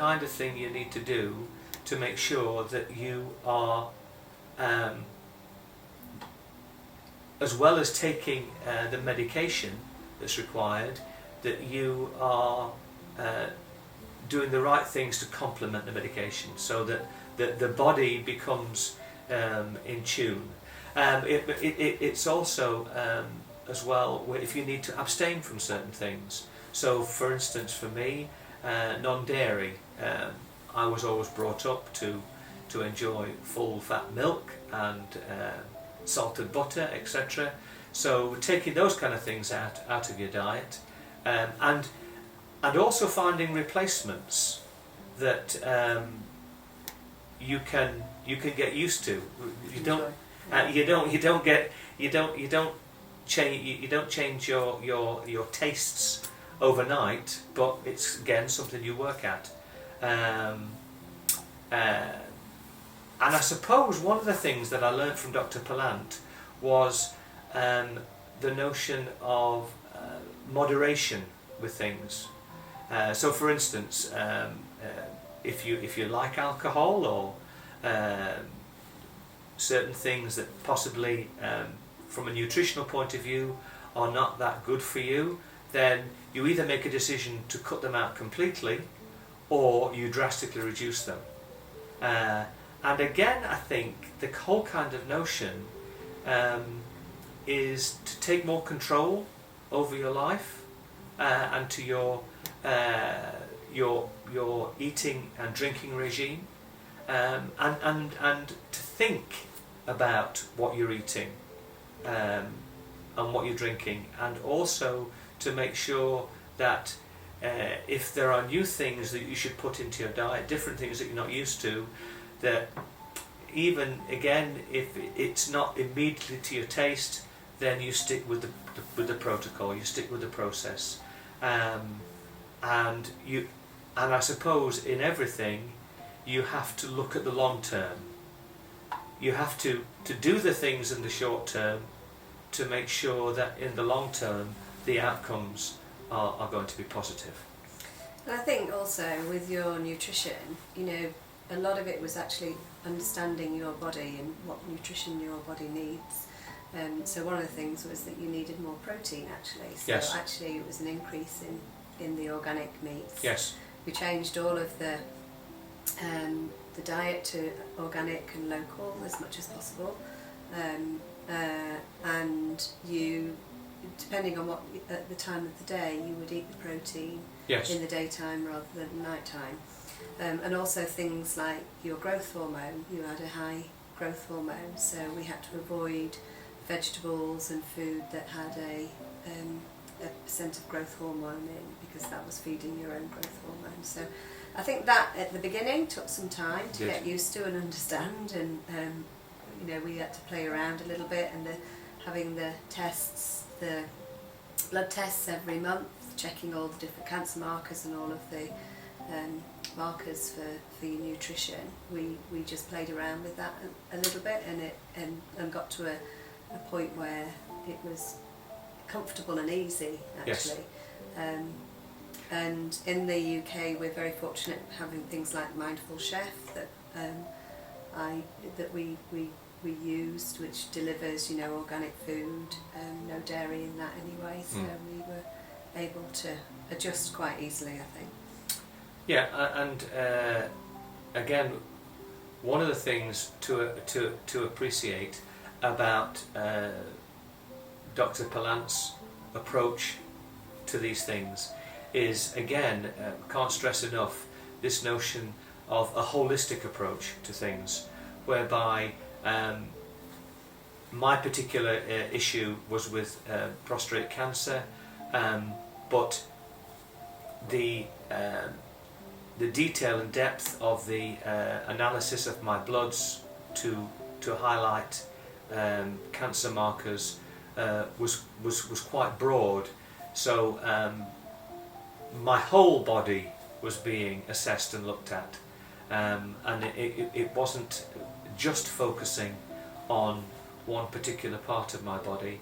kind of thing you need to do to make sure that you are, as well as taking the medication that's required, that you are doing the right things to complement the medication, so that the body becomes in tune. It's also as well if you need to abstain from certain things. So for instance, for me, non-dairy, I was always brought up to enjoy full fat milk and salted butter, etc. So taking those kind of things out of your diet, and also finding replacements that you can get used to. You don't change your tastes overnight, but it's again something you work at. And I suppose one of the things that I learned from Dr. Pilant was the notion of moderation with things. So for instance, if you like alcohol or certain things that possibly from a nutritional point of view are not that good for you, then you either make a decision to cut them out completely or you drastically reduce them. And again, I think the whole kind of notion is to take more control over your life and to your eating and drinking regime, and to think about what you're eating and what you're drinking, and also to make sure that if there are new things that you should put into your diet, different things that you're not used to, that even again if it's not immediately to your taste, then you stick with the protocol, you stick with the process, and I suppose in everything you have to look at the long term. You have to do the things in the short term to make sure that in the long term the outcomes are going to be positive. And I think also with your nutrition, a lot of it was actually understanding your body and what nutrition your body needs. So one of the things was that you needed more protein actually. So yes. Actually it was an increase in the organic meats. Yes. We changed all of the diet to organic and local as much as possible. And you, depending on what at the time of the day, you would eat the protein yes. in the daytime rather than night time. And also things like your growth hormone, you had a high growth hormone, so we had to avoid vegetables and food that had a percent of growth hormone in, because that was feeding your own growth hormone. So I think that at the beginning took some time to get used to and understand, and we had to play around a little bit, and having the tests, the blood tests every month, checking all the different cancer markers and all of the markers for your nutrition. We just played around with that a little bit, and got to a point where it was comfortable and easy actually. Yes. And in the UK we're very fortunate having things like Mindful Chef that we used, which delivers organic food, no dairy in that anyway, so we were able to adjust quite easily, I think. Yeah, and again, one of the things to appreciate about Dr. Pilant's approach to these things is, again, can't stress enough this notion of a holistic approach to things, whereby my particular issue was with prostate cancer, but the detail and depth of the analysis of my bloods to highlight cancer markers was quite broad. So my whole body was being assessed and looked at, and it wasn't just focusing on one particular part of my body.